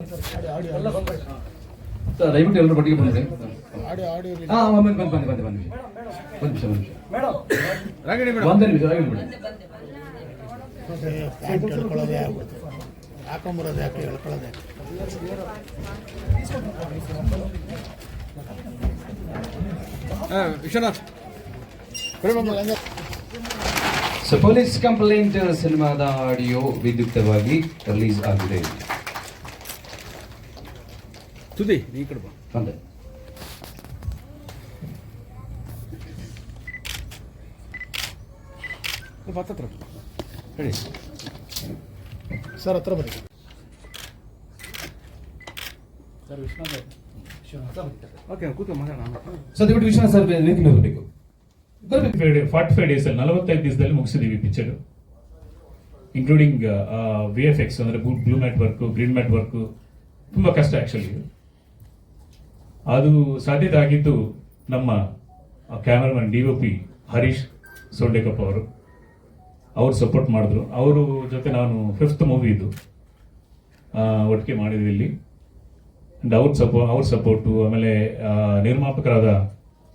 ದಯವಿಟ್ಟು ಎಲ್ಲರೂ ಒಟ್ಟಿಗೆ ಬಂದ್ರೆ ಬನ್ನಿ ಒಂದೇ ನಿಮಿಷ ಹಾಕೊಂಬರೋದು ಯಾಕೆ ಹೇಳ್ಕೊಳ್ಳೋದು ವಿಶ್ವನಾಥ್. ಸೊ ಪೊಲೀಸ್ ಕಂಪ್ಲೇಂಟ್ ಸಿನಿಮಾದ ಆಡಿಯೋ ವಿದ್ಯುಕ್ತವಾಗಿ ರಿಲೀಸ್ ಆಗಿದೆ. ತುದಿ ಈ ಕಡೆ ಬಂದೆ ಹತ್ರ ಹೇಳಿ ಸರ್, ಹತ್ರ ಬನ್ನಿ ಸರ್. ವಿಶ್ವನಾಥ್ ಓಕೆ, ಕೂತು ಮಾತಾಡೋಣ. ಸೊ ದಯವಿಟ್ಟು ವಿಶ್ವನಾಥ್ ಸರ್ ವೇದಿಕೆ ಮೇಲೆ ಬರಬೇಕು. 45 days ಅಲ್ಲಿ 45 ದಿವಸದಲ್ಲಿ ಮುಗಿಸಿದೀವಿ ಪಿಕ್ಚರ್, ಇನ್ಕ್ಲೂಡಿಂಗ್ VFX ಅಂದ್ರೆ blue mat work, green mat work. ತುಂಬಾ ಕಷ್ಟ ಆಕ್ಚುಲಿ. ಅದು ಸಾಧ್ಯತೆ ಆಗಿದ್ದು ನಮ್ಮ ಕ್ಯಾಮರಾಮನ್ DOP ಹರೀಶ್ ಸೊಂಡೆಕಪ್ಪ ಅವರು ಸಪೋರ್ಟ್ ಮಾಡಿದ್ರು. ಅವರು ಜೊತೆ ನಾನು 5th ಮೂವಿ ಇದು ಒಟ್ಟಿಗೆ ಮಾಡಿದ್ವಿ ಇಲ್ಲಿ. ಅಂಡ್ ಅವ್ರ ಸಪೋರ್ಟು, ಆಮೇಲೆ ನಿರ್ಮಾಪಕರಾದ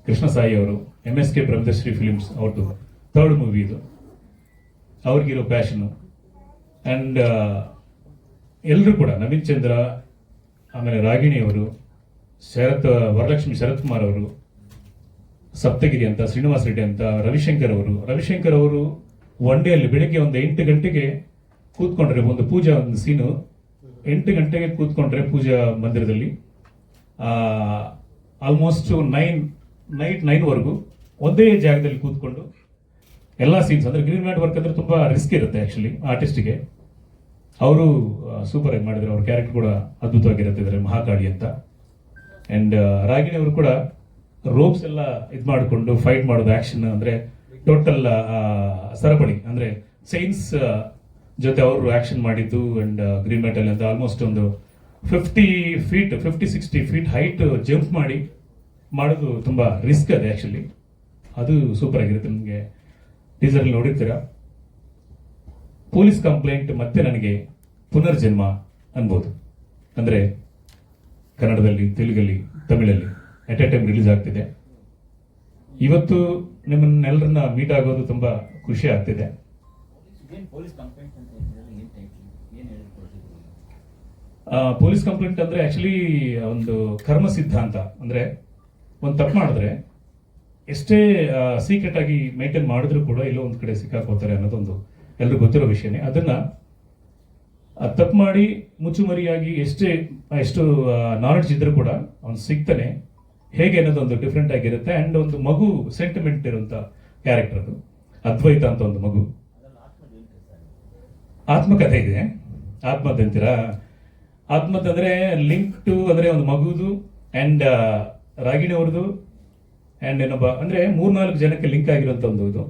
ಕೃಷ್ಣ ಸಾಯಿ ಅವರು, MSK ಬ್ರಹ್ಮಶ್ರೀ ಫಿಲಿಮ್ಸ್ ಅವ್ರದ್ದು 3rd ಮೂವಿ ಇದು, ಅವ್ರಿಗಿರೋ ಪ್ಯಾಷನು. ಆ್ಯಂಡ್ ಎಲ್ಲರೂ ಕೂಡ ನವೀನ್ ಚಂದ್ರ, ಆಮೇಲೆ ರಾಗಿಣಿ ಅವರು, ವರಲಕ್ಷ್ಮಿ ಶರತ್ ಕುಮಾರ್ ಅವರು, ಸಪ್ತಗಿರಿ ಅಂತ, ಶ್ರೀನಿವಾಸ್ ರೆಡ್ಡಿ ಅಂತ, ರವಿಶಂಕರ್ ಅವರು ಒನ್ ಡೇ ಅಲ್ಲಿ ಬೆಳಿಗ್ಗೆ ಒಂದು 8 ಗಂಟೆಗೆ ಕೂತ್ಕೊಂಡ್ರೆ, ಒಂದು ಪೂಜಾ ಒಂದು ಸೀನು 8 ಗಂಟೆಗೆ ಕೂತ್ಕೊಂಡ್ರೆ ಪೂಜಾ ಮಂದಿರದಲ್ಲಿ ಆಲ್ಮೋಸ್ಟ್ ನೈಟ್ 9ವರೆಗೂ ಒಂದೇ ಜಾಗದಲ್ಲಿ ಕೂತ್ಕೊಂಡು ಎಲ್ಲ ಸೀನ್ಸ್, ಅಂದ್ರೆ ಗ್ರೀನ್ ಮ್ಯಾಟ್ ವರ್ಕ್ ಅಂದ್ರೆ ತುಂಬಾ ರಿಸ್ಕ್ ಇರುತ್ತೆ ಆಕ್ಚುಲಿ ಆರ್ಟಿಸ್ಟ್ಗೆ. ಅವರು ಸೂಪರ್ ಆಗಿ ಮಾಡಿದ್ರು. ಅವ್ರ ಕ್ಯಾರೆಕ್ಟರ್ ಕೂಡ ಅದ್ಭುತವಾಗಿರುತ್ತೆ ಮಹಾಕಾಳಿ ಅಂತ. ಅಂಡ್ ರಾಗಿಣಿ ಅವರು ಕೂಡ ರೋಪ್ಸ್ ಎಲ್ಲ ಇದು ಮಾಡಿಕೊಂಡು ಫೈಟ್ ಮಾಡೋದು, ಆಕ್ಷನ್ ಅಂದ್ರೆ ಟೋಟಲ್ ಸರಪಳಿ ಅಂದ್ರೆ ಸೈನ್ಸ್ ಜೊತೆ ಅವರು ಆಕ್ಷನ್ ಮಾಡಿದ್ದು. ಅಂಡ್ ಗ್ರೀನ್ ಮ್ಯಾಟ್ ಅಲ್ಲಿ ಅಂತ ಆಲ್ಮೋಸ್ಟ್ ಒಂದು 50-60 ಫೀಟ್ ಹೈಟ್ ಜಂಪ್ ಮಾಡಿ ಮಾಡೋದು ತುಂಬಾ ರಿಸ್ಕ್ ಇದೆ ಆಕ್ಚುಲಿ. ಅದು ಸೂಪರ್ ಆಗಿರುತ್ತೆ. ನಿಮಗೆ ಟೀಸರ್ ನೋಡಿರ್ತೀರಾ. ಪೊಲೀಸ್ ಕಂಪ್ಲೇಂಟ್ ಮತ್ತೆ ನನಗೆ ಪುನರ್ಜನ್ಮ ಅನ್ಬೋದು. ಅಂದ್ರೆ ಕನ್ನಡದಲ್ಲಿ, ತೆಲುಗಲ್ಲಿ, ತಮಿಳಲ್ಲಿ ಅಟ್ ಎ ಟೈಮ್ ರಿಲೀಸ್ ಆಗ್ತಿದೆ. ಇವತ್ತು ನಿಮ್ಮನ್ನೆಲ್ಲರನ್ನ ಮೀಟ್ ಆಗೋದು ತುಂಬಾ ಖುಷಿ ಆಗ್ತಿದೆ. ಪೊಲೀಸ್ ಕಂಪ್ಲೇಂಟ್ ಅಂದ್ರೆ ಆಕ್ಚುಲಿ ಒಂದು ಕರ್ಮ ಸಿದ್ಧಾಂತ. ಅಂದ್ರೆ ಒಂದು ತಪ್ಪು ಮಾಡಿದ್ರೆ ಎಷ್ಟೇ ಸೀಕ್ರೆಟ್ ಆಗಿ ಮೇಂಟೈನ್ ಮಾಡಿದ್ರು ಕೂಡ ಎಲ್ಲೋ ಒಂದ್ ಕಡೆ ಸಿಕ್ಕಾಕೋತಾರೆ ಅನ್ನೋದೊಂದು ಎಲ್ರಿಗೂ ಗೊತ್ತಿರೋ ವಿಷಯನೇ. ಅದನ್ನ ತಪ್ಪು ಮಾಡಿ ಮುಚ್ಚುಮರಿಯಾಗಿ ಎಷ್ಟು ನಾಲೆಡ್ಜ್ ಇದ್ರೂ ಕೂಡ ಅವ್ನು ಸಿಗ್ತಾನೆ ಹೇಗೆ ಅನ್ನೋದೊಂದು ಡಿಫ್ರೆಂಟ್ ಆಗಿರುತ್ತೆ. ಅಂಡ್ ಒಂದು ಮಗು ಸೆಂಟಿಮೆಂಟ್ ಇರುವಂತ ಕ್ಯಾರೆಕ್ಟರ್ ಅದು. ಅದ್ವೈತ ಅಂತ ಒಂದು ಮಗು, ಆತ್ಮಕಥೆ ಇದೆ. ಆತ್ಮಹತ್ಯೆ ಅಂತೀರಾ? ಆತ್ಮಹತ್ಯೆ ಅಂದ್ರೆ ಲಿಂಕ್ ಟು ಅಂದ್ರೆ ಒಂದು ಮಗುದು ಅಂಡ್ ರಾಗಿಣಿ ಅವ್ರದ್ದು ಅಂಡ್ ಏನೊಬ್ಬ ಅಂದ್ರೆ 3-4 ಜನಕ್ಕೆ ಲಿಂಕ್ ಆಗಿರುವಂತ ಒಂದು ಇದು.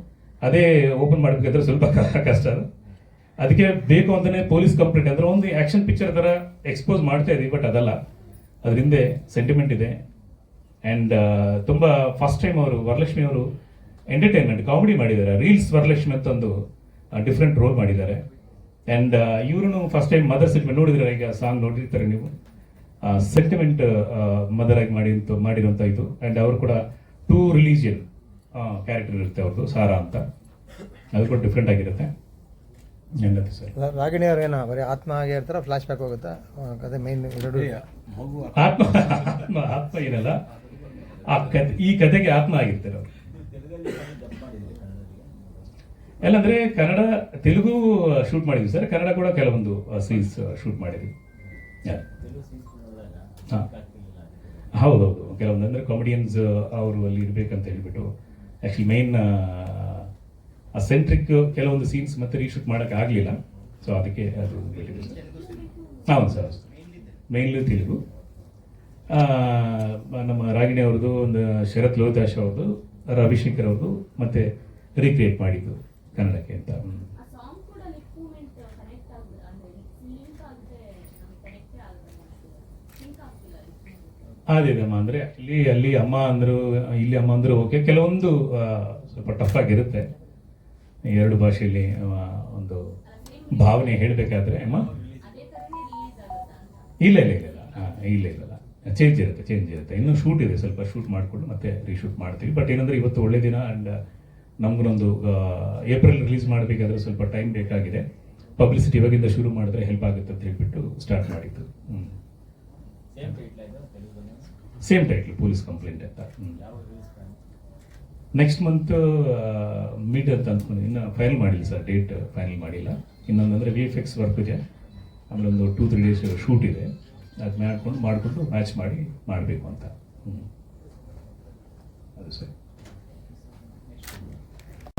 ಅದೇ ಓಪನ್ ಮಾಡ್ಬೇಕಾದ್ರೆ ಸ್ವಲ್ಪ ಕಷ್ಟ ಅದು. ಅದಕ್ಕೆ ಬೇಕು ಅಂತಾನೆ ಪೊಲೀಸ್ ಕಂಪ್ಲೇಂಟ್ ಅಂದ್ರೆ ಒಂದು ಆಕ್ಷನ್ ಪಿಕ್ಚರ್ ತರ ಎಕ್ಸ್ಪೋಸ್ ಮಾಡ್ತಾ ಇದೀವಿ. ಬಟ್ ಅದಲ್ಲ, ಅದ್ರ ಹಿಂದೆ ಸೆಂಟಿಮೆಂಟ್ ಇದೆ. ಅಂಡ್ ತುಂಬಾ ಫಸ್ಟ್ ಟೈಮ್ ಅವರು ವರಲಕ್ಷ್ಮಿ ಅವರು ಎಂಟರ್ಟೈನ್ಮೆಂಟ್ ಕಾಮಿಡಿ ಮಾಡಿದ್ದಾರೆ. ರೀಲ್ಸ್ ವರಲಕ್ಷ್ಮಿ ಅಂತ ಒಂದು ಡಿಫ್ರೆಂಟ್ ರೋಲ್ ಮಾಡಿದ್ದಾರೆ. ಅಂಡ್ ಇವರು ಫಸ್ಟ್ ಟೈಮ್ ಮದರ್ ಸೆಂಟಿಮೆಂಟ್ ನೋಡಿದ್ರೆ, ಈಗ ಸಾಂಗ್ ನೋಡಿರ್ತಾರೆ ನೀವು, ಸೆಂಟಿಮೆಂಟ್ ಮದರ್ ಆಗಿ ಮಾಡಿರುವಂತ ಇದು. ಅಂಡ್ ಅವರು ಕೂಡ 2 ರಿಲಿಜಿಯನ್ ಕ್ಯಾರೆಕ್ಟರ್ ಇರುತ್ತೆ ಅವ್ರದ್ದು, ಸಾರಾ ಅಂತ. ಅದು ಕೂಡ ಡಿಫ್ರೆಂಟ್ ಆಗಿರುತ್ತೆ. ಸರ್, ರಾಗಿಣಿ ಅವ್ರು ಏನೋ ಬರೀ ಆತ್ಮ ಆಗಿ ಇರ್ತಾರ, ಫ್ಲಾಶ್ ಬ್ಯಾಕ್ ಹೋಗುತ್ತಾ? ಕತೆ ಮೈನ್ ಎರಡು ಆತ್ಮ ಏನಲ್ಲ, ಈ ಕತೆಗೆ ಆತ್ಮ ಆಗಿರ್ತಾರೆ ಅವರು. ಎಲ್ಲಂದ್ರೆ ಕನ್ನಡ, ತೆಲುಗು ಶೂಟ್ ಮಾಡಿದ್ವಿ ಸರ್. ಕನ್ನಡ ಕೂಡ ಕೆಲವೊಂದು ಸೀನ್ಸ್ ಶೂಟ್ ಮಾಡಿದ್ವಿ. ಹೌದೌದು, ಕೆಲವೊಂದು ಅಂದ್ರೆ ಕಾಮಿಡಿಯನ್ಸ್ ಅವರು ಅಲ್ಲಿ ಇರ್ಬೇಕಂತ ಹೇಳ್ಬಿಟ್ಟು ಆಕ್ಚುಲಿ ಮೈನ್ ಸೆಂಟ್ರಿಕ್ ಕೆಲವೊಂದು ಸೀನ್ಸ್ ಮತ್ತೆ ರೀಶೂಟ್ ಮಾಡಕ್ ಆಗ್ಲಿಲ್ಲ. ಸೊ ಅದಕ್ಕೆ ಅದು ಹೌದು ಸರ್, ಮೈನ್ಲಿ ತೆಲುಗು. ನಮ್ಮ ರಾಗಿಣಿ ಅವ್ರದ್ದು, ಒಂದು ಶರತ್ ಲೋಹಿತಾಶ್ ಅವ್ರದ್ದು, ರವಿಶಂಕರ್ ಅವ್ರದ್ದು ಮತ್ತೆ ರೀಕ್ರಿಯೇಟ್ ಮಾಡಿದ್ದು ಕನ್ನಡಕ್ಕೆ ಅಂತ. ಅದೇನಮ್ಮ ಅಂದ್ರೆ ಅಲ್ಲಿ ಅಮ್ಮ ಅಂದ್ರು, ಇಲ್ಲಿ ಅಮ್ಮ ಅಂದ್ರು ಓಕೆ. ಕೆಲವೊಂದು ಸ್ವಲ್ಪ ಟಫ್ ಆಗಿರುತ್ತೆ 2 ಭಾಷೆಯಲ್ಲಿ ಒಂದು ಭಾವನೆ ಹೇಳಬೇಕಾದ್ರೆ. ಅಮ್ಮ ಇಲ್ಲ ಚೇಂಜ್ ಇರುತ್ತೆ. ಇನ್ನೂ ಶೂಟ್ ಇದೆ, ಸ್ವಲ್ಪ ಶೂಟ್ ಮಾಡಿಕೊಂಡು ಮತ್ತೆ ರೀಶೂಟ್ ಮಾಡ್ತೀವಿ. ಬಟ್ ಏನಂದ್ರೆ ಇವತ್ತು ಒಳ್ಳೆ ದಿನ ಆ್ಯಂಡ್ ನಮ್ಗೊಂದು ಏಪ್ರಿಲ್ ರಿಲೀಸ್ ಮಾಡಬೇಕಾದ್ರೆ ಸ್ವಲ್ಪ ಟೈಮ್ ಬೇಕಾಗಿದೆ. ಪಬ್ಲಿಸಿಟಿ ಇವಾಗಿಂದ ಶುರು ಮಾಡಿದ್ರೆ ಹೆಲ್ಪ್ ಆಗುತ್ತೆ ಅಂತ ಹೇಳ್ಬಿಟ್ಟು ಸ್ಟಾರ್ಟ್ ಮಾಡಿದ್ದು. ಸೇಮ್ ಟೈಟ್ಲ್, ಪೊಲೀಸ್ ಕಂಪ್ಲೇಂಟ್ ಅಂತ. ನೆಕ್ಸ್ಟ್ ಮಂತ್ ಮೀಟ್ ಅಂತ ಅಂದ್ಕೊಂಡು ಇನ್ನು ಫೈನಲ್ ಮಾಡಿಲ್ಲ ಸರ್, ಡೇಟ್ ಫೈನಲ್ ಮಾಡಿಲ್ಲ. ಇನ್ನೊಂದಂದ್ರೆ VFX ವರ್ಕ್ ಇದೆ, ಆಮೇಲೆ ಒಂದು 2-3 ಡೇಸ್ ಶೂಟ್ ಇದೆ. ಅದು ಮಾಡಿಕೊಂಡು ಮ್ಯಾಚ್ ಮಾಡಿ ಮಾಡಬೇಕು ಅಂತ. ಅದು ಸರ್.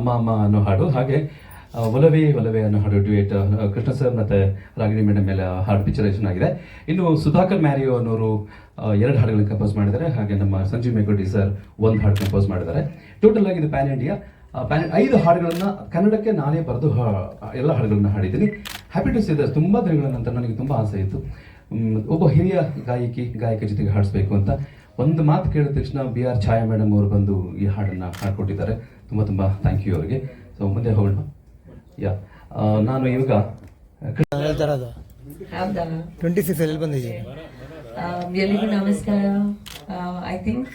ಅಮ್ಮ ಅನ್ನೋ ಹಾಡು, ಹಾಗೆ ಒಲವೇ ಅನ್ನೋ ಹಾಡು ಡ್ಯೂಯೇಟ್ ಕೃಷ್ಣ ಸರ್ ಮತ್ತೆ ರಾಗಿಣಿ ಮೇಡಮ್ ಮೇಲೆ ಹಾಡು ಪಿಕ್ಚರೈಸೇಷನ್ ಆಗಿದೆ. ಇನ್ನು ಸುಧಾಕರ್ ಮ್ಯಾರಿಯೋ ಅನ್ನೋರು 2 ಹಾಡುಗಳನ್ನ ಕಂಪೋಸ್ ಮಾಡಿದ್ದಾರೆ. ಹಾಗೆ ನಮ್ಮ ಸಂಜೀವ್ ಮೇಗೋಡಿ ಸರ್ 1 ಹಾಡು ಕಂಪೋಸ್ ಮಾಡಿದ್ದಾರೆ. ಟೋಟಲ್ ಆಗಿ ಇದು ಪ್ಯಾನ್ ಇಂಡಿಯಾ 5 ಹಾಡುಗಳನ್ನ ಕನ್ನಡಕ್ಕೆ ನಾನೇ ಬರೆದು ಎಲ್ಲ ಹಾಡುಗಳನ್ನ ಹಾಡಿದ್ದೀನಿ. ಹ್ಯಾಪಿ ಟು ಸೇ ದಟ್ ತುಂಬ ದಿನಗಳ ನಂತರ ನನಗೆ ತುಂಬ ಆಸೆ ಇತ್ತು ಒಬ್ಬ ಹಿರಿಯ ಗಾಯಕ ಜೊತೆಗೆ ಹಾಡಿಸ್ಬೇಕು ಅಂತ. ಒಂದು ಮಾತು ಕೇಳಿದ ತಕ್ಷಣ BR ಛಾಯಾ ಮೇಡಮ್ ಅವರು ಬಂದು ಈ ಹಾಡನ್ನು ಹಾಡ್ಕೊಟ್ಟಿದ್ದಾರೆ. ತುಂಬ ಥ್ಯಾಂಕ್ ಯು ಅವರಿಗೆ. ಸೊ ಮುಂದೆ ಹೋಗೋಣ. ನಾನು ಇವಾಗ ಹೇಳ್ತಾರದು 26 ಎಲ್ಲಿ ಬಂದಿದ್ದೀನಿ. ಎಲ್ಲಿಗೂ ನಮಸ್ಕಾರ. ಐ ಥಿಂಕ್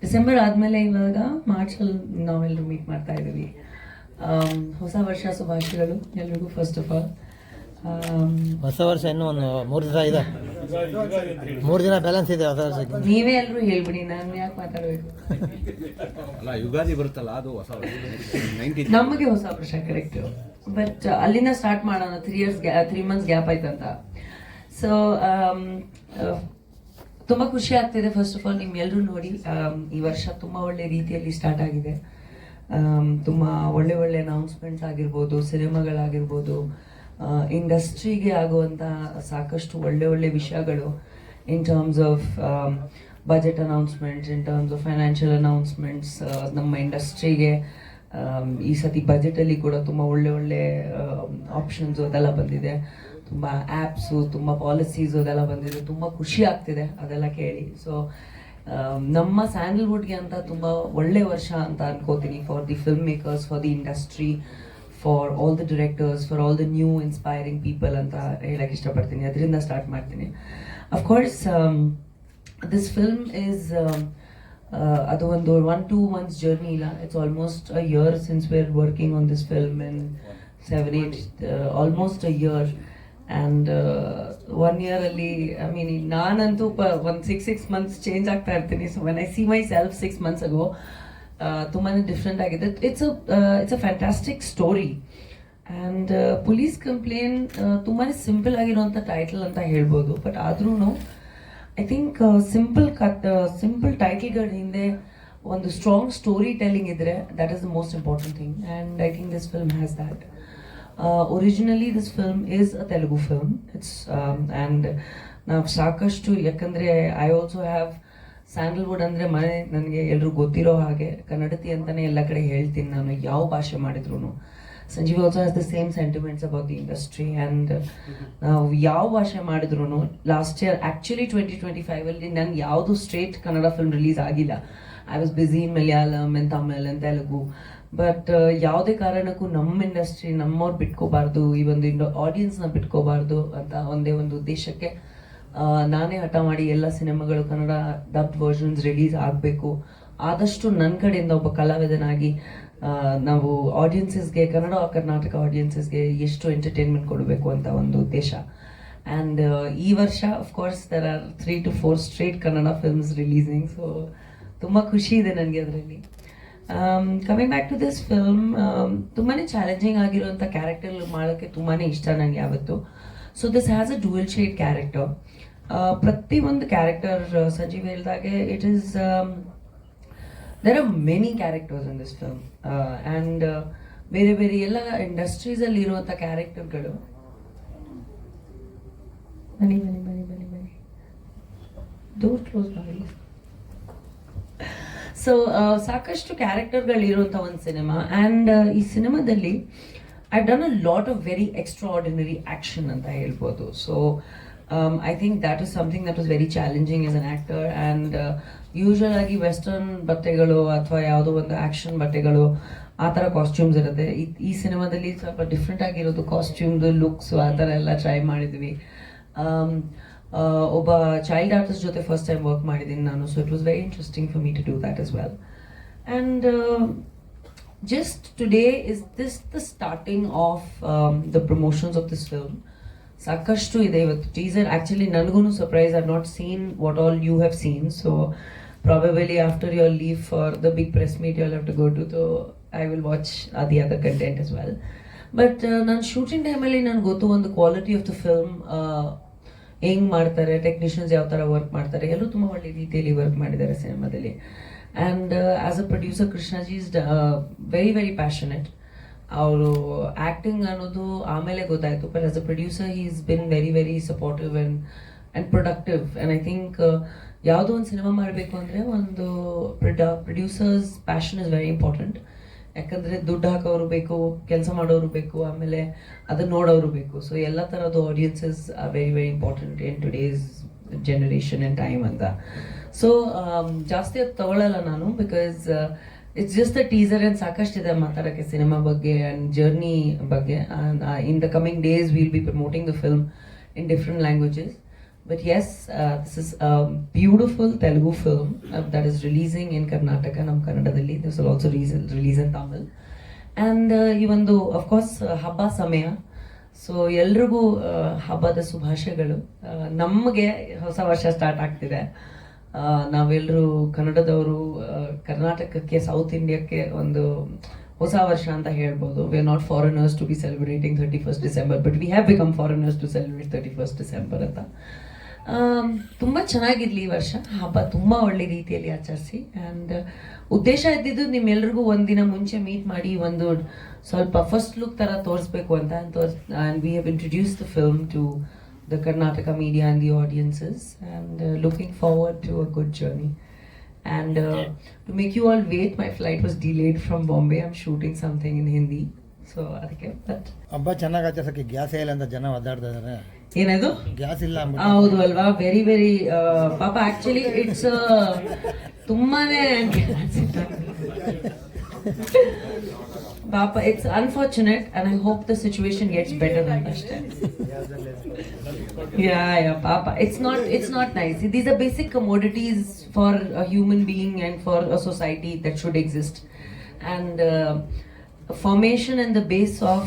ಡಿಸೆಂಬರ್ ಆದಮೇಲೆ ಇವಾಗ ಮಾರ್ಚಲ್ಲಿ ನಾವೆಲ್ಲರೂ ಮೀಟ್ ಮಾಡ್ತಾ ಇದ್ದೀವಿ. ಹೊಸ ವರ್ಷ ಶುಭಾಶಯಗಳು ಎಲ್ರಿಗೂ. ಫಸ್ಟ್ ಆಫ್ ಆಲ್ ಹೊಸ ವರ್ಷ ಇನ್ನೂ ಒಂದು 3 ದಿನ ಇದೆ, 3 ದಿನ ಬ್ಯಾಲೆನ್ಸ್ ಇದೆ ಹೊಸ ವರ್ಷಕ್ಕೆ. ನೀವೇ ಎಲ್ಲರೂ ಹೇಳ್ಬಿಡಿ, ನಾನು ಯಾಕೆ ಮಾತಾಡಬೇಕು. ಅಲ್ಲ, ಯುಗಾದಿ ಬರುತ್ತಲ್ಲ, ಅದು ಹೊಸ ನಮಗೆ ಹೊಸ ವರ್ಷ ಕರೆಕ್ಟ್. ಬಟ್ ಅಲ್ಲಿಂದ ಸ್ಟಾರ್ಟ್ ಮಾಡೋಣ. 3 ಮಂತ್ಸ್ ಗ್ಯಾಪ್ ಆಯ್ತಂತ. ಸೊ ತುಂಬ ಖುಷಿ ಆಗ್ತಿದೆ. ಫಸ್ಟ್ ಆಫ್ ಆಲ್ ನಿಮ್ಗೆಲ್ಲರೂ ನೋಡಿ ಈ ವರ್ಷ ತುಂಬ ಒಳ್ಳೆ ರೀತಿಯಲ್ಲಿ ಸ್ಟಾರ್ಟ್ ಆಗಿದೆ. ತುಂಬ ಒಳ್ಳೆ ಅನೌನ್ಸ್ಮೆಂಟ್ಸ್ ಆಗಿರ್ಬೋದು, ಸಿನಿಮಾಗಳಾಗಿರ್ಬೋದು, ಇಂಡಸ್ಟ್ರಿಗೆ ಆಗುವಂಥ ಸಾಕಷ್ಟು ಒಳ್ಳೆ ವಿಷಯಗಳು in terms of budget announcements, in terms of financial announcements. ನಮ್ಮ ಇಂಡಸ್ಟ್ರಿಗೆ ಈ ಸತಿ ಬಜೆಟಲ್ಲಿ ಕೂಡ ತುಂಬ ಒಳ್ಳೆ ಆಪ್ಷನ್ಸು ಅದೆಲ್ಲ ಬಂದಿದೆ. ತುಂಬ ಆ್ಯಪ್ಸು, ತುಂಬ ಪಾಲಿಸೀಸು ಅದೆಲ್ಲ ಬಂದಿದೆ. ತುಂಬ ಖುಷಿ ಆಗ್ತಿದೆ ಅದೆಲ್ಲ ಕೇಳಿ. ಸೊ ನಮ್ಮ ಸ್ಯಾಂಡಲ್ವುಡ್ಗೆ ಅಂತ ತುಂಬ ಒಳ್ಳೆ ವರ್ಷ ಅಂತ ಅನ್ಕೋತೀನಿ. For the film makers, for the industry, for all the directors, for all the new inspiring people ಅಂತ ಹೇಳಕ್ಕೆ ಇಷ್ಟಪಡ್ತೀನಿ. ಅದರಿಂದ ಸ್ಟಾರ್ಟ್ ಮಾಡ್ತೀನಿ. ಅಫ್ಕೋರ್ಸ್ ದಿಸ್ ಫಿಲ್ಮ್ ಈಸ್ ಅದು ಒಂದು 1-2 months ಜರ್ನಿ ಇಲ್ಲ. It's almost a year since we are working on this film. In 7-8 almost a year. And 1 year ಅಲ್ಲಿ I mean ನಾನಂತೂ ಒಂದು 6 months ಚೇಂಜ್ ಆಗ್ತಾ ಇರ್ತೀನಿ. So when I see my self 6 months ago ತುಂಬಾ different ಆಗಿದೆ. It's a fantastic story. And police complain ತುಂಬಾ simple ಆಗಿರುವಂಥ title ಅಂತ ಹೇಳ್ಬೋದು. ಬಟ್ ಆದ್ರೂ ಐ ಥಿಂಕ್ ಸಿಂಪಲ್ ಟೈಟಲ್ಗಳ ಹಿಂದೆ ಒಂದು ಸ್ಟ್ರಾಂಗ್ ಸ್ಟೋರಿ ಟೆಲ್ಲಿಂಗ್ ಇದ್ರೆ that is the most important thing. And I think this film has that. Originally this film is a Telugu film. It's and ನಾವು ಸಾಕಷ್ಟು, ಯಾಕಂದರೆ ಐ ಆಲ್ಸೋ ಹ್ಯಾವ್ ಸ್ಯಾಂಡಲ್ವುಡ್ ಅಂದರೆ ಮನೆ ನನಗೆ ಎಲ್ಲರೂ ಗೊತ್ತಿರೋ ಹಾಗೆ ಕನ್ನಡತಿ ಅಂತಲೇ ಎಲ್ಲ ಕಡೆ ಹೇಳ್ತೀನಿ ನಾನು, ಯಾವ ಭಾಷೆ ಮಾಡಿದ್ರು. Sanjeev also has the same sentiments about the industry. And ನಾವು ಯಾವ ಭಾಷೆ ಮಾಡಿದ್ರು ಲಾಸ್ಟ್ ಇಯರ್ ಆ್ಯಕ್ಚುಲಿ 2025 ನಂಗೆ ಯಾವುದು ಸ್ಟ್ರೇಟ್ ಕನ್ನಡ ಫಿಲ್ಮ್ ರಿಲೀಸ್ ಆಗಿಲ್ಲ. I was busy in Malayalam in Tamil in Telugu. But ಯಾವುದೇ ಕಾರಣಕ್ಕೂ ನಮ್ಮ ಇಂಡಸ್ಟ್ರಿ ನಮ್ಮವ್ರು ಬಿಟ್ಕೋಬಾರ್ದು, ಈ ಒಂದು ಆಡಿಯನ್ಸ್ನ ಬಿಟ್ಕೋಬಾರ್ದು ಅಂತ ಒಂದೇ ಒಂದು ಉದ್ದೇಶಕ್ಕೆ ನಾನೇ ಹಠ ಮಾಡಿ ಎಲ್ಲ ಸಿನಿಮಾಗಳು ಕನ್ನಡ ಡಬ್ಡ್ ವರ್ಷನ್ಸ್ ರಿಲೀಸ್ ಆಗಬೇಕು. ಆದಷ್ಟು ನನ್ನ ಕಡೆಯಿಂದ ಒಬ್ಬ ಕಲಾವಿದನಾಗಿ ನಾವು ಆಡಿಯನ್ಸಸ್ಗೆ, ಕರ್ನಾಟಕ ಆಡಿಯನ್ಸಸ್ಗೆ ಎಷ್ಟು ಎಂಟರ್ಟೈನ್ಮೆಂಟ್ ಕೊಡಬೇಕು ಅಂತ ಒಂದು ಉದ್ದೇಶ. ಆ್ಯಂಡ್ ಈ ವರ್ಷ of course there are 3 to 4 straight Kannada films releasing. So ತುಂಬ ಖುಷಿ ಇದೆ ನನಗೆ ಅದರಲ್ಲಿ. Coming back to this film, ತುಂಬಾ ಚಾಲೆಂಜಿಂಗ್ ಆಗಿರುವಂಥ ಕ್ಯಾರೆಕ್ಟರ್ ಮಾಡೋಕ್ಕೆ ತುಂಬಾ ಇಷ್ಟ ನನಗೆ ಯಾವತ್ತು. So this has a dual shade character. ಪ್ರತಿಯೊಂದು ಕ್ಯಾರೆಕ್ಟರ್ ಸಂಜೀವ್ ಹೇಳಿದಾಗೆ it is there are many characters in this film. And ಬೇರೆ ಎಲ್ಲ ಇಂಡಸ್ಟ್ರೀಸಲ್ಲಿ ಇರುವಂಥ ಕ್ಯಾರೆಕ್ಟರ್ಗಳು. ಬನ್ನಿ ಡೋರ್ ಕ್ಲೋಸ್ ಮಾಡಿ. ಸೊ ಸಾಕಷ್ಟು ಕ್ಯಾರೆಕ್ಟರ್ಗಳಿರುವಂಥ ಒಂದು ಸಿನಿಮಾ. ಆ್ಯಂಡ್ ಈ ಸಿನಿಮಾದಲ್ಲಿ I done a lot of very extra ordinary action ಅಂತ ಹೇಳ್ಬೋದು. So I think that is something that was very challenging as an actor. And usual ಆಗಿ ವೆಸ್ಟರ್ನ್ ಬಟ್ಟೆಗಳು ಅಥವಾ ಯಾವುದೋ ಒಂದು ಆ್ಯಕ್ಷನ್ ಬಟ್ಟೆಗಳು ಆ ಥರ ಕಾಸ್ಟ್ಯೂಮ್ಸ್ ಇರುತ್ತೆ. ಈ ಸಿನಿಮಾದಲ್ಲಿ ಸ್ವಲ್ಪ ಡಿಫ್ರೆಂಟ್ ಆಗಿರೋದು ಕಾಸ್ಟ್ಯೂಮ್ದು ಲುಕ್ಸು ಆ ಥರ ಎಲ್ಲ ಟ್ರೈ ಮಾಡಿದ್ವಿ. ಒಬ್ಬ ಚೈಲ್ಡ್ ಆರ್ಟಿಸ್ಟ್ ಜೊತೆ ಫಸ್ಟ್ ಟೈಮ್ ವರ್ಕ್ ಮಾಡಿದ್ದೀನಿ ನಾನು, so it was very interesting for me to do that as well. And just today is this the starting of the promotions of this film. ಸಾಕಷ್ಟು ಇದೆ ಇವತ್ತು teaser. Actually ನನಗೂ surprise, I not seen what all you have seen, so probably after your leave for the big press meet you have to go to, so I will watch the other content as well. But ನಾನು shooting ಟೈಮಲ್ಲಿ ನನಗೆ ಗೊತ್ತು ಒಂದು quality of the film ಹೆಂಗೆ ಮಾಡ್ತಾರೆ, technicians ಯಾವ ಥರ work ಮಾಡ್ತಾರೆ, ಎಲ್ಲರೂ ತುಂಬ ಒಳ್ಳೆ ರೀತಿಯಲ್ಲಿ ವರ್ಕ್ ಮಾಡಿದ್ದಾರೆ ಸಿನಿಮಾದಲ್ಲಿ. And as a producer Krishnaji is very very passionate. ಅವರು ಆ್ಯಕ್ಟಿಂಗ್ ಅನ್ನೋದು ಆಮೇಲೆ ಗೊತ್ತಾಯಿತು, but as a producer he is been very very supportive and productive. And I think ಯಾವುದೋ ಒಂದು ಸಿನಿಮಾ ಮಾಡಬೇಕು ಅಂದರೆ ಒಂದು producers passion is very important. ಯಾಕಂದರೆ ದುಡ್ಡು ಹಾಕೋರು ಬೇಕು, ಕೆಲಸ ಮಾಡೋರು ಬೇಕು, ಆಮೇಲೆ ಅದನ್ನ ನೋಡೋರು ಬೇಕು. ಸೊ ಎಲ್ಲ ಥರದ audiences are very very important in today's generation and time ಅಂತ. ಸೊ ಜಾಸ್ತಿ ಅದು ತಗೊಳ್ಳಲ್ಲ ನಾನು, because it's just the teaser and ಸಾಕಷ್ಟಿದೆ ಮಾತಾಡೋಕ್ಕೆ ಸಿನಿಮಾ ಬಗ್ಗೆ ಆ್ಯಂಡ್ ಜರ್ನಿ ಬಗ್ಗೆ. In the coming days will be promoting the film in different languages. But yes, this is a beautiful Telugu film that is releasing in Karnataka, Nam Kannadadalli. This will also release in Tamil. And even though, of course, Habba Samaya. So, ಎಲ್ರಿಗೂ ಹಬ್ಬದ ಶುಭಾಶಯಗಳು. ನಮಗೆ ಹೊಸ ವರ್ಷ start ಆಗ್ತಿದೆ. ನಾವೆಲ್ಲರೂ ಕನ್ನಡದವರು ಕರ್ನಾಟಕಕ್ಕೆ, south ಇಂಡಿಯಾಕ್ಕೆ ಒಂದು ಹೊಸ ವರ್ಷ ಅಂತ ಹೇಳ್ಬೋದು. We are not foreigners to be celebrating 31st December, but we have become foreigners to celebrate 31st December ಅಂತ. ತುಂಬ ಚೆನ್ನಾಗಿರ್ಲಿ ಈ ವರ್ಷ, ಹಬ್ಬ ತುಂಬ ಒಳ್ಳೆ ರೀತಿಯಲ್ಲಿ ಆಚರಿಸಿ. ಆ್ಯಂಡ್ ಉದ್ದೇಶ ಇದ್ದಿದ್ದು ನಿಮ್ಮೆಲ್ರಿಗೂ ಒಂದಿನ ಮುಂಚೆ ಮೀಟ್ ಮಾಡಿ ಒಂದು ಸ್ವಲ್ಪ ಫಸ್ಟ್ ಲುಕ್ ಥರ ತೋರಿಸ್ಬೇಕು ಅಂತ. And we have introduce the film to the Karnataka media and the audiences, and looking forward to a good journey. And to make you all wait, my flight was delayed from Bombay. I'm shooting something in Hindi. So, ಅದಕ್ಕೆ but ಹಬ್ಬ ಚೆನ್ನಾಗಿ ಆಚರಿಸೋಕ್ಕೆ gas ಇಲ್ಲ ಅಂತ ಜನ ಒದ್ದಾಡ್ತಾ ಇದ್ದಾರೆ. ಏನದು gas ಇಲ್ಲ ಹೌದು ಅಲ್ವಾ? ವೆರಿ ವೆರಿ ಪಾಪ ಆಕ್ಚುಲಿ ಇಟ್ಸ್ ತುಂಬಾನೇ ಪಾಪ it's unfortunate and I hope the situation gets better ಅಂತ ಅಷ್ಟೇ. Yeah, Papa. It's not nice. These are basic commodities for a human being and for a society that should exist. And formation and the base of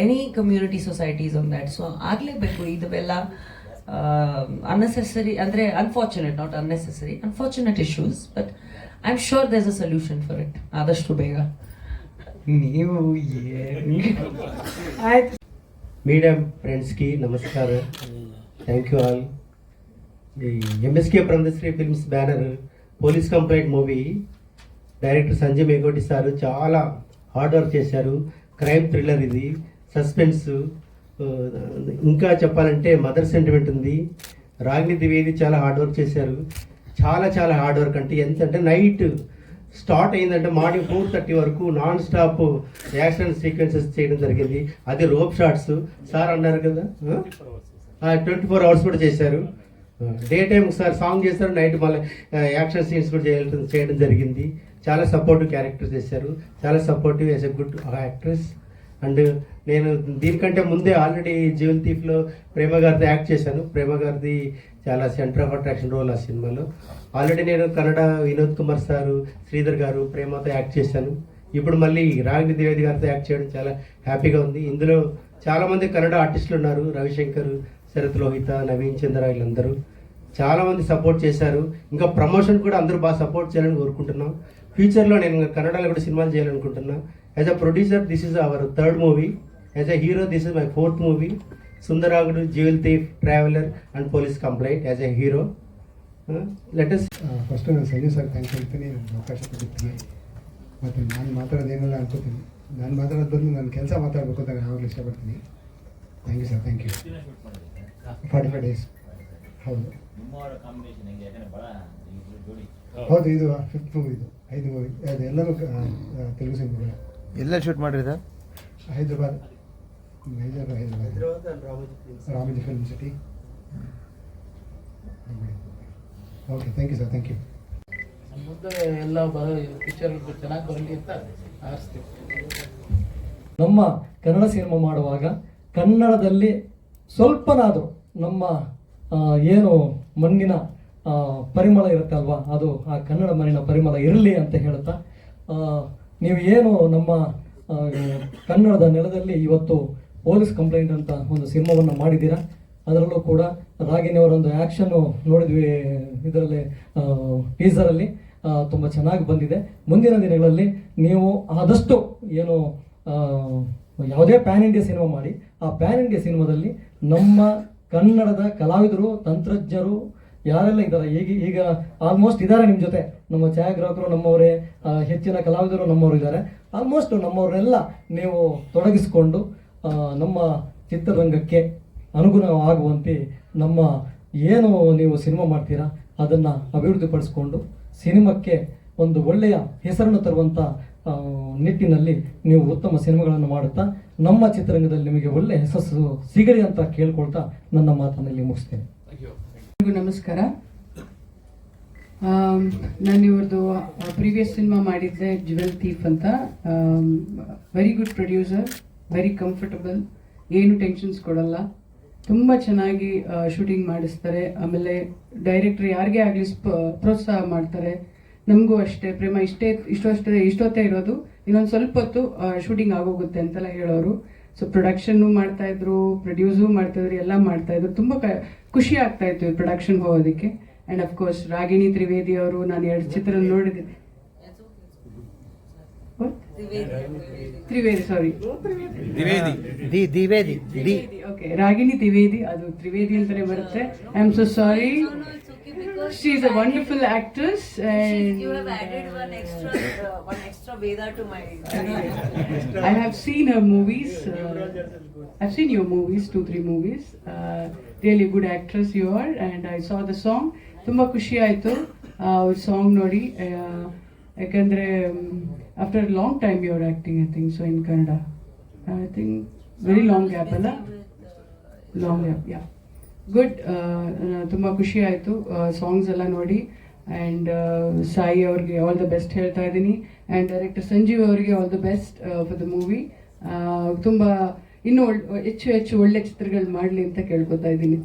any community society is on that. So, aglebeku idavella unnecessary, andre unfortunate, not unnecessary, unfortunate issues. But I'm sure there's a solution for it. Adashtu bega. ನೀವು ಆಯ್ತು. Medium ಫ್ರೆಂಡ್ಸ್ಗೆ ನಮಸ್ಕಾರ. Thank you all. ఈ MSK Brahmasri films banner police complaint movie director Sanjay Megoti sir చాలా hard work చేశారు. Crime thriller ఇది, suspense, ఇంకా చెప్పాలంటే మదర్ సెంటిమెంట్ ఉంది. రాగిణి ద్వివేది చాలా హార్డ్ వర్క్ చేశారు. చాలా చాలా హార్డ్ వర్క్ అంటే ఎంత అంటే నైట్ స్టార్ట్ అయిందంటే మార్నింగ్ 4:30 వరకు నాన్ స్టాప్ యాక్షన్ సీక్వెన్సెస్ చేయడం జరిగింది. అది రోప్ షాట్స్ సార్ అన్నారు కదా, 24 hours కూడా చేశారు. డే టైం ఒకసారి సాంగ్ చేశారు, నైట్ మళ్ళీ యాక్షన్ సీన్స్ కూడా చేయడం జరిగింది. చాలా సపోర్టివ్ క్యారెక్టర్స్ చేశారు, చాలా supportive as a good actress. And నేను దీనికంటే ముందే ఆల్రెడీ జ్యువెల్ థీఫ్లో ప్రేమ గారితో యాక్ట్ చేశాను. ప్రేమ గారిది చాలా సెంటర్ ఆఫ్ అట్రాక్షన్ రోల్ ఆ సినిమాలో. ఆల్రెడీ నేను కన్నడ వినోద్ కుమార్ సారు, శ్రీధర్ గారు, ప్రేమతో యాక్ట్ చేశాను. ఇప్పుడు మళ్ళీ రాగిణి ద్వివేది గారితో యాక్ట్ చేయడం చాలా హ్యాపీగా ఉంది. ఇందులో చాలామంది కన్నడ ఆర్టిస్టులు ఉన్నారు. రవిశంకర్, శరత్ లోహిత, నవీన్ చంద్ర, వీళ్ళందరూ చాలామంది సపోర్ట్ చేశారు. ఇంకా ప్రమోషన్ కూడా అందరూ బాగా సపోర్ట్ చేయాలని కోరుకుంటున్నాం. ఫ్యూచర్లో నేను కన్నడలో కూడా సినిమాలు చేయాలనుకుంటున్నా. As a producer this is our 3rd movie. As a hero this is my 4th movie. Sundaragudu, jewel thief, traveller and police complaint as a hero. Let us first ನಾನು ಸಂಜಯ್ ಸರ್ ಥ್ಯಾಂಕ್ಸ್ ಹೇಳ್ತೀನಿ, ನನಗೆ ಅವಕಾಶ ಕೊಟ್ಟಿದ್ದೀನಿ. ಮತ್ತು ನಾನು ಮಾತಾಡೋದೇನೆಲ್ಲ ಅನ್ಕೋತೀನಿ, ನಾನು ಮಾತಾಡೋದು ಬಂದು ನಾನು ಕೆಲಸ ಮಾತಾಡಬೇಕು ಅಂತ ನಾನು ಯಾವಾಗಲೂ ಇಷ್ಟಪಡ್ತೀನಿ. Thank you sir, thank you. 45 days. ಹೌದು ಹೌದು, ಇದು 5th ಮೂವಿ, ಇದು 5 ಮೂವಿ, ಅದು ಎಲ್ಲರೂ ತೆಲುಗು ಸಿನಿಮಾಗಳು. ಎಲ್ಲ ಶೂಟ್ ಮಾಡಿರಿ sir? Hyderabad, major Hyderabad, Ramoji film city. Okay, thank you sir, thank you. ಮುಂದೆ ಎಲ್ಲ ಪಿಕ್ಚರ್ ಚೆನ್ನಾಗಿ ಬರಲಿ ಅಂತ ಆರಿಸ್ತೀವಿ. ನಮ್ಮ ಕನ್ನಡ ಸಿನಿಮಾ ಮಾಡುವಾಗ ಕನ್ನಡದಲ್ಲಿ ಸ್ವಲ್ಪನಾದರೂ ನಮ್ಮ ಏನು ಮಣ್ಣಿನ ಪರಿಮಳ ಇರುತ್ತೆ ಅಲ್ವಾ, ಅದು ಆ ಕನ್ನಡ ಮಣ್ಣಿನ ಪರಿಮಳ ಇರಲಿ ಅಂತ ಹೇಳ್ತಾ, ನೀವು ಏನು ನಮ್ಮ ಕನ್ನಡದ ನೆಲದಲ್ಲಿ ಇವತ್ತು ಪೊಲೀಸ್ ಕಂಪ್ಲೇಂಟ್ ಅಂತ ಒಂದು ಸಿನಿಮಾವನ್ನು ಮಾಡಿದ್ದೀರಾ. ಅದರಲ್ಲೂ ಕೂಡ ರಾಗಿಣಿಯವರೊಂದು ಆ್ಯಕ್ಷನ್ನು ನೋಡಿದ್ವಿ ಇದರಲ್ಲಿ ಟೀಸರಲ್ಲಿ, ತುಂಬ ಚೆನ್ನಾಗಿ ಬಂದಿದೆ. ಮುಂದಿನ ದಿನಗಳಲ್ಲಿ ನೀವು ಆದಷ್ಟು ಏನು ಯಾವುದೇ ಪ್ಯಾನ್ ಇಂಡಿಯಾ ಸಿನಿಮಾ ಮಾಡಿ, ಆ ಪ್ಯಾನ್ ಇಂಡಿಯಾ ಸಿನಿಮಾದಲ್ಲಿ ನಮ್ಮ ಕನ್ನಡದ ಕಲಾವಿದರು, ತಂತ್ರಜ್ಞರು ಯಾರೆಲ್ಲ ಇದ್ದಾರೆ, ಈಗ ಆಲ್ಮೋಸ್ಟ್ ಇದ್ದಾರೆ ನಿಮ್ಮ ಜೊತೆ, ನಮ್ಮ ಛಾಯಾಗ್ರಾಹಕರು ನಮ್ಮವರೇ, ಹೆಚ್ಚಿನ ಕಲಾವಿದರು ನಮ್ಮವರು ಇದ್ದಾರೆ. ಆಲ್ಮೋಸ್ಟ್ ನಮ್ಮವ್ರನ್ನೆಲ್ಲ ನೀವು ತೊಡಗಿಸಿಕೊಂಡು ನಮ್ಮ ಚಿತ್ರರಂಗಕ್ಕೆ ಅನುಗುಣವಾಗುವಂತೆ ನಮ್ಮ ಏನು ನೀವು ಸಿನಿಮಾ ಮಾಡ್ತೀರಾ ಅದನ್ನು ಅಭಿವೃದ್ಧಿಪಡಿಸ್ಕೊಂಡು ಸಿನಿಮಾಕ್ಕೆ ಒಂದು ಒಳ್ಳೆಯ ಹೆಸರನ್ನು ತರುವಂಥ ನಿಟ್ಟಿನಲ್ಲಿ ನೀವು ಉತ್ತಮ ಸಿನಿಮಾಗಳನ್ನು ಮಾಡುತ್ತಾ ನಮ್ಮ ಚಿತ್ರರಂಗದಲ್ಲಿ ನಿಮಗೆ ಒಳ್ಳೆಯ ಯಶಸ್ಸು ಸಿಗಲಿ ಅಂತ ಕೇಳ್ಕೊಳ್ತಾ ನನ್ನ ಮಾತನ್ನು ಇಲ್ಲಿ ಮುಗಿಸ್ತೇನೆ. ನಮಸ್ಕಾರ. ನಾನು ಇವ್ರದ್ದು ಪ್ರೀವಿಯಸ್ ಸಿನಿಮಾ ಮಾಡಿದ್ದೆ ಜ್ಯುವೆಲ್ ಥೀಫ್ ಅಂತ. Very good producer, very comfortable, ಏನು ಟೆನ್ಷನ್ಸ್ ಕೊಡಲ್ಲ, ತುಂಬ ಚೆನ್ನಾಗಿ ಶೂಟಿಂಗ್ ಮಾಡಿಸ್ತಾರೆ. ಆಮೇಲೆ ಡೈರೆಕ್ಟರ್ ಯಾರಿಗೇ ಆಗಲಿ ಪ್ರೋತ್ಸಾಹ ಮಾಡ್ತಾರೆ. ನಮಗೂ ಅಷ್ಟೇ, ಪ್ರೇಮ ಇಷ್ಟೊತ್ತೇ ಇರೋದು, ಇನ್ನೊಂದು ಸ್ವಲ್ಪ ಹೊತ್ತು ಶೂಟಿಂಗ್ ಆಗೋಗುತ್ತೆ ಅಂತೆಲ್ಲ ಹೇಳೋರು. ಸೊ ಪ್ರೊಡಕ್ಷನ್ನು ಮಾಡ್ತಾ ಇದ್ರು, ಪ್ರೊಡ್ಯೂಸು ಮಾಡ್ತಾ ಇದ್ರು, ಎಲ್ಲ ಮಾಡ್ತಾ ಇದ್ರು. ತುಂಬ ಖುಷಿ ಆಗ್ತಾ ಇತ್ತು ಪ್ರೊಡಕ್ಷನ್ ಹೋಗೋದಕ್ಕೆ. ಆ್ಯಂಡ್ ಅಫ್ಕೋರ್ಸ್ ರಾಗಿಣಿ ತ್ರಿವೇದಿ ಅವರು, ನಾನು 2 ಚಿತ್ರ ನೋಡಿದ್ದೀನಿ. ತ್ರಿವೇದಿ, ಸಾರಿ, ಓಕೆ, ರಾಗಿಣಿ ತ್ರಿವೇದಿ, ಅದು ತ್ರಿವೇದಿ ಅಂತಾನೆ ಬರುತ್ತೆ. I am so sorry. She is a wonderful actress, and You have added one extra Veda to my. I have seen her movies. I've seen your movies, 2-3 movies. Really good actress you are, and I saw the song. ತುಂಬಾ ಖುಷಿ ಆಯಿತು ಅವ್ರ song ನೋಡಿ. ಯಾಕಂದರೆ after long time you are acting, I think so, in Kannada. I think very long gap ಅಲ್ಲ, long gap, yeah, good. ತುಂಬ ಖುಷಿ ಆಯಿತು ಸಾಂಗ್ಸ್ ಎಲ್ಲ ನೋಡಿ. ಆ್ಯಂಡ್ ಸಾಯಿ ಅವ್ರಿಗೆ ಆಲ್ ದ ಬೆಸ್ಟ್ ಹೇಳ್ತಾ ಇದ್ದೀನಿ. ಆ್ಯಂಡ್ ಡೈರೆಕ್ಟರ್ ಸಂಜೀವ್ ಅವರಿಗೆ all the best for the movie. ತುಂಬ ಇನ್ನೂ ಹೆಚ್ಚು ಒಳ್ಳೆ ಚಿತ್ರಗಳು ಮಾಡಲಿ ಅಂತ ಕೇಳ್ಕೊತಾ ಇದ್ದೀನಿ.